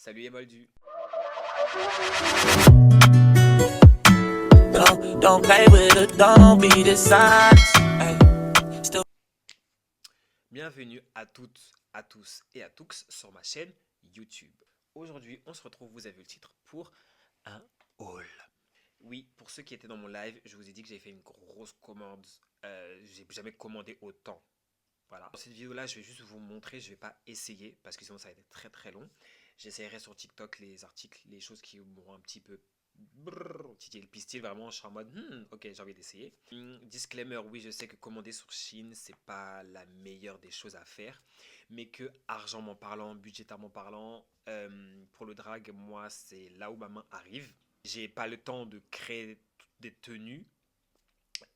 Salut et Moldu. Don't play with it, don't be dishonest. Ay, still. Bienvenue à toutes, à tous et à tous sur ma chaîne YouTube. Aujourd'hui, on se retrouve, vous avez vu le titre, pour un haul. Oui, pour ceux qui étaient dans mon live, je vous ai dit que j'avais fait une grosse commande. J'ai jamais commandé autant. Voilà. Dans cette vidéo-là, je vais juste vous montrer, je ne vais pas essayer parce que sinon ça va être très très long. J'essaierai sur TikTok les articles, les choses qui m'ont un petit peu titillé le pistil. Vraiment, je suis en mode, ok, j'ai envie d'essayer. Disclaimer, oui, je sais que commander sur Chine, c'est pas la meilleure des choses à faire. Mais que, argent parlant, budgétairement parlant, pour le drag, moi, c'est là où ma main arrive. J'ai pas le temps de créer des tenues.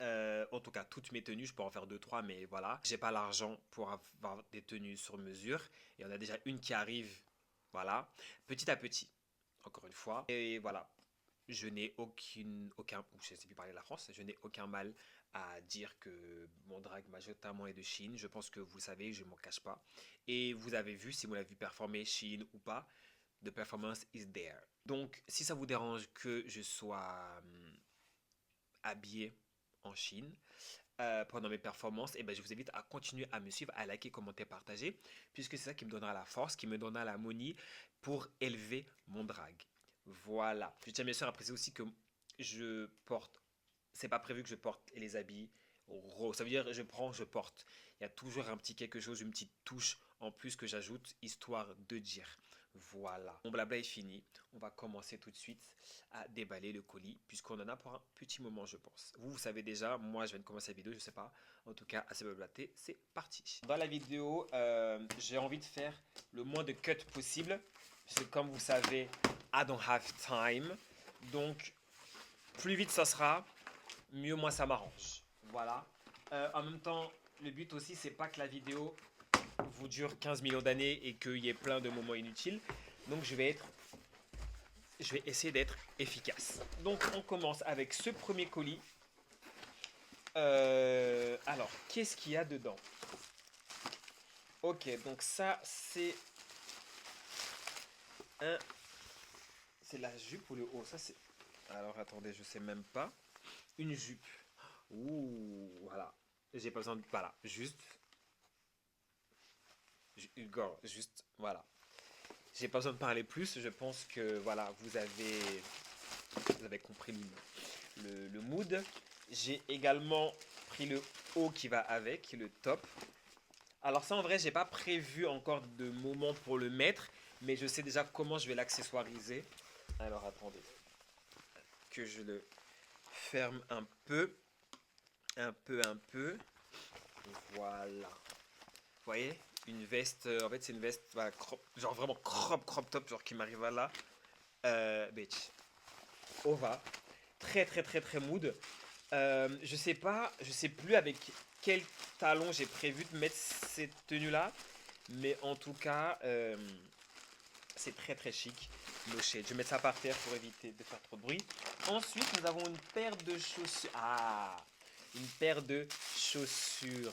En tout cas, toutes mes tenues, je peux en faire 2-3, mais voilà. J'ai pas l'argent pour avoir des tenues sur mesure. Et on a déjà une qui arrive, voilà, petit à petit, encore une fois. Et voilà, je n'ai aucun, je ne sais plus parler de la France, je n'ai aucun mal à dire que mon drag majoritairement est de Chine. Je pense que vous le savez, je ne m'en cache pas. Et vous avez vu, si vous l'avez vu performer Chine ou pas, the performance is there. Donc, si ça vous dérange que je sois habillé en Chine pendant mes performances, et ben, je vous invite à continuer à me suivre, à liker, commenter, partager, puisque c'est ça qui me donnera la force, qui me donnera la money pour élever mon drag. Voilà. Je tiens bien sûr à préciser aussi que je porte, c'est pas prévu que je porte les habits roses. Ça veut dire je prends, je porte. Il y a toujours un petit quelque chose, une petite touche en plus que j'ajoute, histoire de dire. Voilà. Mon blabla est fini. On va commencer tout de suite à déballer le colis, puisqu'on en a pour un petit moment, je pense. Vous savez déjà, moi je viens de commencer la vidéo, je sais pas. En tout cas, assez blablaté, c'est parti. Dans la vidéo, j'ai envie de faire le moins de cuts possible, parce que comme vous savez, I don't have time. Donc, plus vite ça sera, mieux moi ça m'arrange. Voilà. En même temps, le but aussi, c'est pas que la vidéo vous dure 15 millions d'années et qu'il y ait plein de moments inutiles. Donc, je vais essayer d'être efficace. Donc, on commence avec ce premier colis. Alors, qu'est-ce qu'il y a dedans? Ok, donc ça, c'est un... C'est la jupe ou le haut? Ça, c'est... Alors, attendez, je sais même pas. Une jupe. Ouh, voilà. J'ai pas besoin de... Voilà, juste... Juste, voilà. J'ai pas besoin de parler plus. Je pense que, voilà, vous avez compris le mood. J'ai également pris le haut qui va avec, le top. Alors ça, en vrai, j'ai pas prévu encore de moment pour le mettre, mais je sais déjà comment je vais l'accessoiriser. Alors, attendez. Que je le ferme un peu. Un peu. Voilà. Vous voyez, une veste, en fait c'est une veste voilà, genre vraiment crop top, genre qui m'arrive à là. Bitch. Ova. Très très très très mood. Je sais pas, je sais plus avec quel talon j'ai prévu de mettre cette tenue là. Mais en tout cas, c'est très très chic. No shade. Je vais mettre ça par terre pour éviter de faire trop de bruit. Ensuite, nous avons une paire de chaussures. Ah, une paire de chaussures.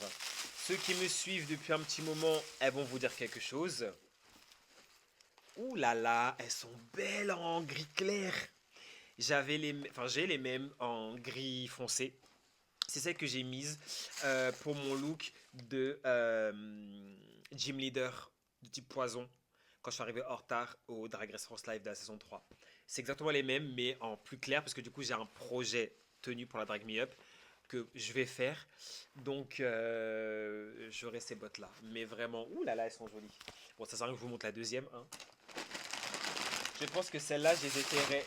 Ceux qui me suivent depuis un petit moment, elles vont vous dire quelque chose. Ouh là là, elles sont belles en gris clair. J'ai les mêmes en gris foncé. C'est celle que j'ai mise pour mon look de gym leader de type poison quand je suis arrivé en retard au Drag Race France Live de la saison 3. C'est exactement les mêmes mais en plus clair parce que du coup j'ai un projet tenu pour la Drag Me Up que je vais faire. Donc j'aurai ces bottes là. Mais vraiment, ouh là là, elles sont jolies. Bon, ça sert à rien que je vous montre la deuxième. Hein. Je pense que celle-là, je les essaierai.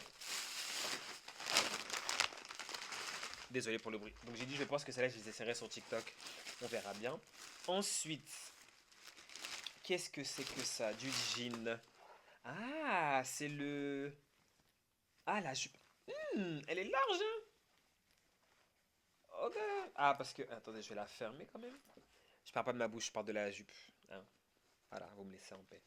Désolé pour le bruit. Donc j'ai dit, je pense que celle-là, je les essaierai sur TikTok. On verra bien. Ensuite, qu'est-ce que c'est que ça? Du jean. Ah, c'est le... Ah, la jupe. Elle est large, hein? Ok. Ah, parce que... Attendez, je vais la fermer quand même. Je parle pas de ma bouche, je parle de la jupe. Hein. Voilà, vous me laissez en paix.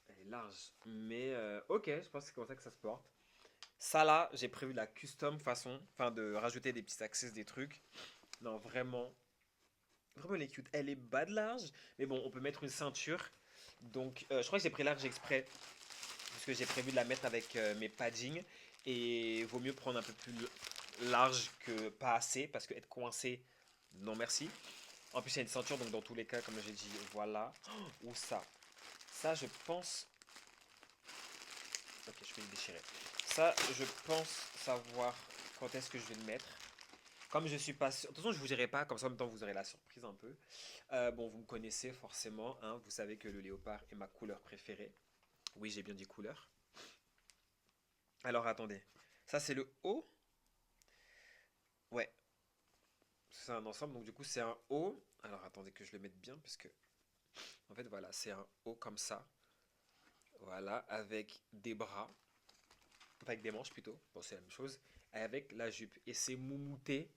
Elle est large. Mais, ok, je pense que c'est comme ça que ça se porte. Ça là, j'ai prévu de la custom façon. Enfin, de rajouter des petits accès, des trucs. Non, vraiment... Vraiment, elle est cute. Elle est bas de large. Mais bon, on peut mettre une ceinture. Donc, je crois que j'ai pris large exprès, parce que j'ai prévu de la mettre avec mes paddings. Et vaut mieux prendre un peu plus large que pas assez, parce que être coincé, non merci. En plus, il y a une ceinture, donc dans tous les cas, comme j'ai dit, voilà. Oh, ou ça. Ça, je pense. Ok, je vais le déchirer. Ça, je pense savoir quand est-ce que je vais le mettre. Comme je suis pas sûr. De toute façon, je vous dirai pas, comme ça en même temps vous aurez la surprise un peu. Bon, vous me connaissez forcément, hein, vous savez que le léopard est ma couleur préférée. Oui, j'ai bien dit couleur. Alors attendez, ça c'est le haut. Ouais, c'est un ensemble, donc du coup c'est un haut. Alors attendez que je le mette bien, parce que en fait voilà, c'est un haut comme ça. Voilà, avec des bras, enfin avec des manches plutôt, bon c'est la même chose, avec la jupe. Et c'est moumouté,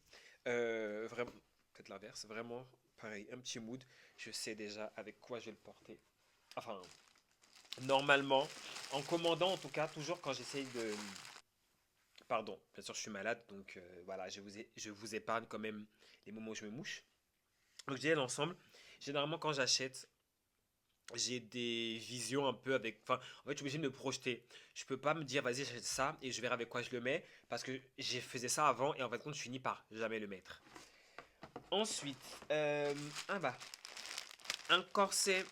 vraiment, peut-être l'inverse, vraiment pareil, un petit mood. Je sais déjà avec quoi je vais le porter. Enfin, normalement, en commandant en tout cas, toujours quand j'essaye de... Pardon, bien sûr je suis malade, donc voilà, je vous épargne quand même les moments où je me mouche. Donc je disais l'ensemble, généralement quand j'achète, j'ai des visions un peu avec... Enfin, en fait, je suis obligé de me projeter. Je peux pas me dire, vas-y, j'achète ça et je verrai avec quoi je le mets, parce que j'ai faisais ça avant et en fait, compte, je finis par jamais le mettre. Ensuite, ah bah, un corset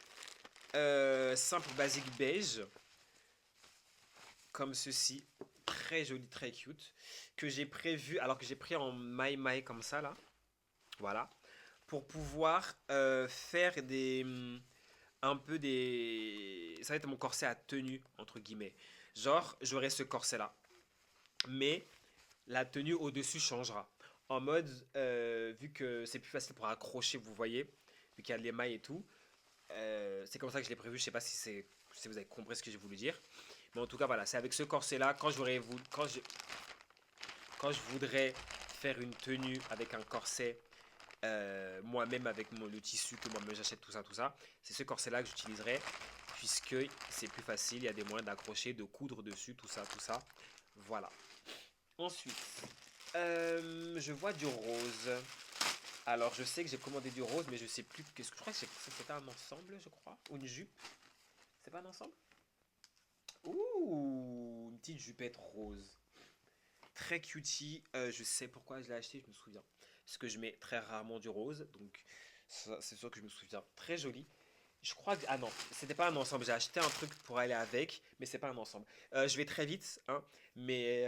simple, basique beige, comme ceci, très joli, très cute, que j'ai prévu, alors que j'ai pris en maille comme ça, là, voilà, pour pouvoir faire un peu des... Ça va être mon corset à tenue, entre guillemets. Genre, j'aurai ce corset-là, mais la tenue au-dessus changera. En mode, vu que c'est plus facile pour accrocher, vous voyez, vu qu'il y a les mailles et tout, c'est comme ça que je l'ai prévu. Je sais pas si vous avez compris ce que j'ai voulu dire. Mais en tout cas, voilà, c'est avec ce corset-là, quand je voudrais faire une tenue avec un corset, moi-même avec le tissu que moi-même j'achète, tout ça, c'est ce corset-là que j'utiliserai, puisque c'est plus facile, il y a des moyens d'accrocher, de coudre dessus, tout ça, tout ça. Voilà. Ensuite, je vois du rose. Alors, je sais que j'ai commandé du rose, mais je sais plus. Qu'est-ce que je crois que c'était un ensemble, je crois, ou une jupe. C'est pas un ensemble? Ouh, une petite jupette rose. Très cutie. Je sais pourquoi je l'ai acheté, je me souviens. Parce que je mets très rarement du rose, donc c'est sûr que je me souviens. Très joli. Je crois que... Ah non, c'était pas un ensemble. J'ai acheté un truc pour aller avec, mais c'est pas un ensemble. Je vais très vite, hein, mais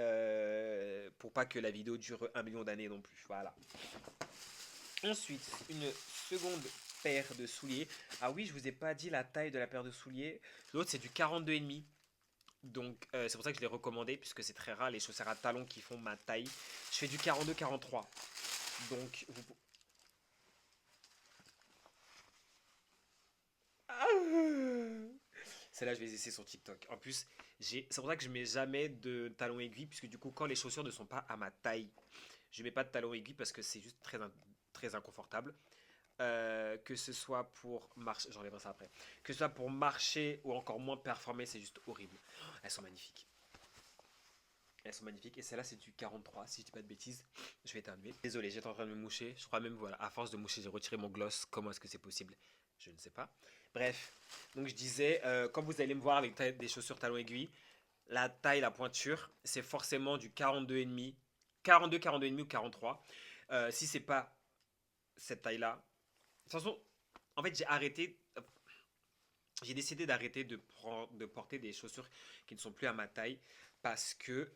pour pas que la vidéo dure 1 million d'années non plus. Voilà. Ensuite, une seconde paire de souliers. Ah oui, je vous ai pas dit la taille de la paire de souliers. L'autre, c'est du 42,5. Donc, c'est pour ça que je l'ai recommandé, puisque c'est très rare les chaussures à talons qui font ma taille. Je fais du 42-43. Donc, vous... Ah, celle-là, je vais les essayer sur TikTok. En plus, c'est pour ça que je mets jamais de talons aiguilles, puisque du coup, quand les chaussures ne sont pas à ma taille, je mets pas de talons aiguilles parce que c'est juste très inconfortable. Que ce soit pour marcher, j'enlèverai ça après, que ce soit pour marcher ou encore moins performer, c'est juste horrible. Elles sont magnifiques. Elles sont magnifiques. Et celle-là, c'est du 43, si je dis pas de bêtises. Je vais éternuer. Désolé, j'étais en train de me moucher. Je crois même, voilà, à force de moucher, j'ai retiré mon gloss. Comment est-ce que c'est possible? Je ne sais pas. Bref, donc je disais, quand vous allez me voir avec des chaussures talons aiguilles, la taille, la pointure, c'est forcément du 42,5, 42, 42,5 ou 43. Si c'est pas cette taille-là, de toute façon, en fait, j'ai décidé d'arrêter de porter des chaussures qui ne sont plus à ma taille parce que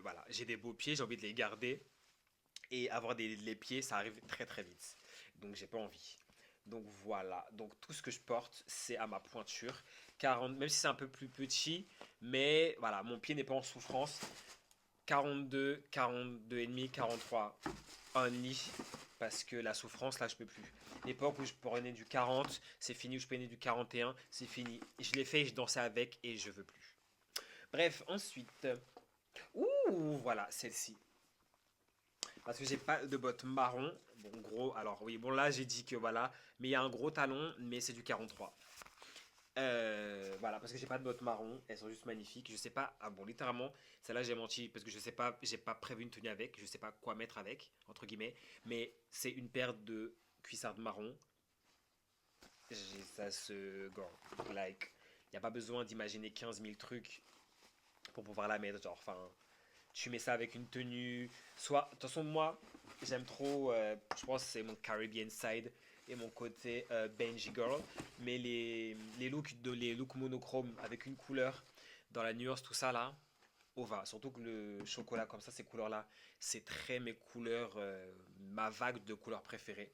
voilà, j'ai des beaux pieds, j'ai envie de les garder et avoir les pieds, ça arrive très très vite. Donc j'ai pas envie. Donc voilà, donc tout ce que je porte, c'est à ma pointure. 40, même si c'est un peu plus petit, mais voilà, mon pied n'est pas en souffrance. 42, 42 et demi, 43 only parce que la souffrance là je peux plus. L'époque où je prenais du 40, c'est fini, où je prenais du 41, c'est fini. Je l'ai fait, je dansais avec et je veux plus. Bref, ensuite, ouh, voilà, celle-ci. Parce que j'ai pas de bottes marron. Bon, gros, alors oui, bon là j'ai dit que voilà, mais il y a un gros talon, mais c'est du 43. Voilà, parce que j'ai pas de bottes marron, elles sont juste magnifiques. Je sais pas, ah bon, littéralement, celle-là j'ai menti parce que je sais pas, j'ai pas prévu une tenue avec, je sais pas quoi mettre avec, entre guillemets, mais c'est une paire de cuissardes marron. ça se girl. Like, il n'y a pas besoin d'imaginer 15 000 trucs pour pouvoir la mettre. Genre, enfin, tu mets ça avec une tenue. Soit, de toute façon, moi, j'aime trop, je pense que c'est mon Caribbean side et mon côté Benji girl. Mais les looks monochromes avec une couleur dans la nuance, tout ça là, au va. Surtout que le chocolat comme ça, ces couleurs-là, c'est très mes couleurs, ma vague de couleurs préférées.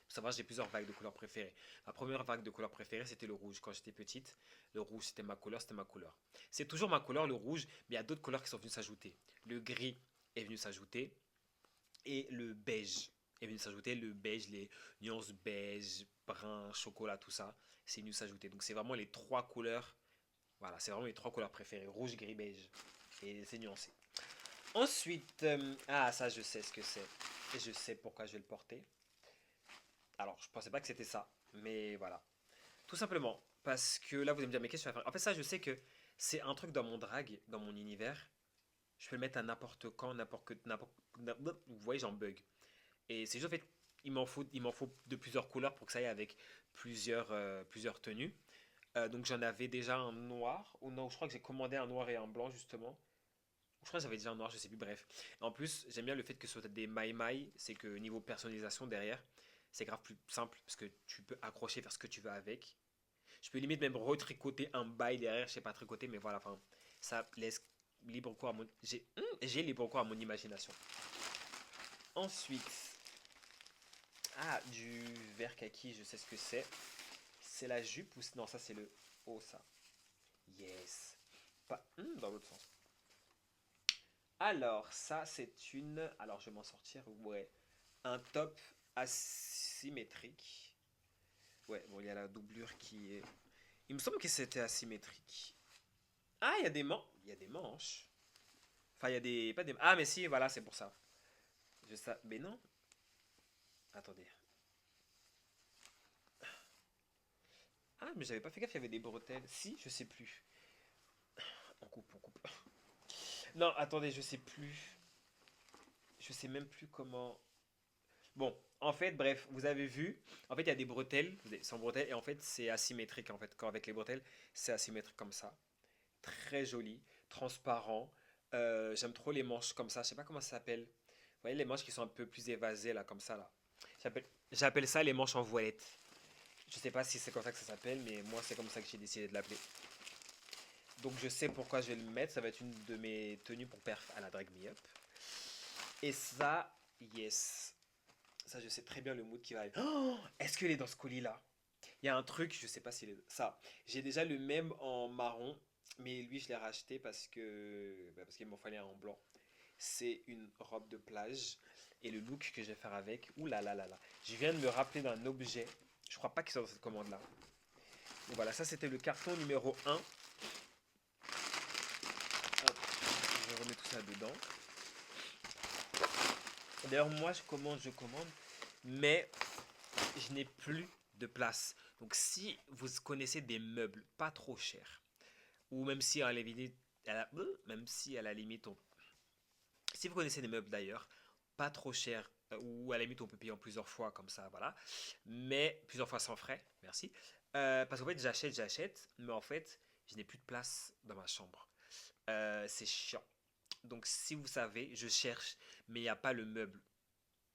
Faut savoir, j'ai plusieurs vagues de couleurs préférées. Ma première vague de couleurs préférée, c'était le rouge. Quand j'étais petite, le rouge, c'était ma couleur, c'était ma couleur. C'est toujours ma couleur, le rouge, mais il y a d'autres couleurs qui sont venues s'ajouter. Le gris est venu s'ajouter et le beige est venu s'ajouter. Le beige, les nuances beige, brun, chocolat, tout ça, c'est venu s'ajouter. Donc c'est vraiment les trois couleurs. Voilà, c'est vraiment les trois couleurs préférées. Rouge, gris, beige. Et c'est nuancé. Ensuite, ah ça je sais ce que c'est. Et je sais pourquoi je vais le porter. Alors, je pensais pas que c'était ça, mais voilà. Tout simplement, parce que là, vous allez me dire, mais qu'est-ce que tu vas faire? En fait, ça, je sais que c'est un truc dans mon drag, dans mon univers. Je peux le mettre à n'importe quand, n'importe que, vous voyez, j'en bug. Et c'est juste, en fait, il m'en faut de plusieurs couleurs pour que ça aille avec plusieurs tenues. Donc, j'en avais déjà un noir, ou non, je crois que j'ai commandé un noir et un blanc, justement. Je crois que j'avais déjà un noir, je sais plus, bref. En plus, j'aime bien le fait que ce soit des mailles, c'est que niveau personnalisation derrière, c'est grave plus simple parce que tu peux accrocher vers ce que tu veux avec. Je peux limite même retricoter un bail derrière, je sais pas tricoter, mais voilà, enfin, ça laisse libre cours à mon. J'ai libre cours à mon imagination. Ensuite, du vert kaki, je sais ce que c'est. C'est la jupe ou non, ça c'est le haut, ça. Yes. Pas dans l'autre sens. Alors, ça c'est une. Alors, je vais m'en sortir. Ouais. Un top asymétrique. Ouais, bon, il y a la doublure qui est. Il me semble que c'était asymétrique. Ah, il y a des manches. Il y a des manches. Enfin, il y a des. Pas des. Ah, mais si, voilà, c'est pour ça. Mais non. Attendez. Ah, mais j'avais pas fait gaffe, il y avait des bretelles. Si, je sais plus. On coupe, on coupe. Non, attendez, je sais plus. Je sais même plus comment. Bon, en fait, bref, vous avez vu. En fait, il y a des bretelles, sans bretelles, et en fait, c'est asymétrique. En fait, quand avec les bretelles, c'est asymétrique comme ça. Très joli, transparent. J'aime trop les manches comme ça. Je sais pas comment ça s'appelle. Vous voyez les manches qui sont un peu plus évasées là, comme ça là. J'appelle ça les manches en voilette. Je sais pas si c'est comme ça que ça s'appelle, mais moi c'est comme ça que j'ai décidé de l'appeler. Donc je sais pourquoi je vais le mettre. Ça va être une de mes tenues pour perf à la Drag Me Up. Et ça, yes. Ça, je sais très bien le mood qui va arriver. Oh, est-ce qu'il est dans ce colis-là? Il y a un truc, je sais pas s'il est. Ça, j'ai déjà le même en marron, mais lui, je l'ai racheté parce qu'il m'en fallait un en blanc. C'est une robe de plage. Et le look que je vais faire avec, ouh là là là là. Je viens de me rappeler d'un objet. Je crois pas qu'il soit dans cette commande-là. Donc voilà, ça c'était le carton numéro 1. Hop, je remets tout ça dedans. D'ailleurs, moi, je commande, mais je n'ai plus de place. Donc, si vous connaissez des meubles pas trop chers, ou même si à la limite, même si à la limite, si vous connaissez des meubles d'ailleurs, pas trop chers, ou à la limite on peut payer en plusieurs fois comme ça, voilà, mais plusieurs fois sans frais, merci. Parce qu'en fait, j'achète, mais en fait, je n'ai plus de place dans ma chambre. C'est chiant. Donc, si vous savez, je cherche, mais il n'y a pas le meuble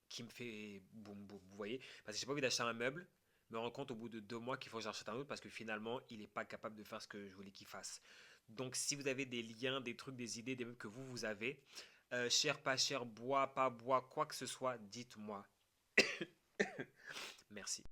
qui me fait boum boum, vous voyez? Parce que j'ai pas envie d'acheter un meuble, me rendre compte au bout de 2 mois qu'il faut que j'achète un autre parce que finalement, il n'est pas capable de faire ce que je voulais qu'il fasse. Donc, si vous avez des liens, des trucs, des idées, des meubles que vous avez, cher, pas cher, bois, pas bois, quoi que ce soit, dites-moi. Merci.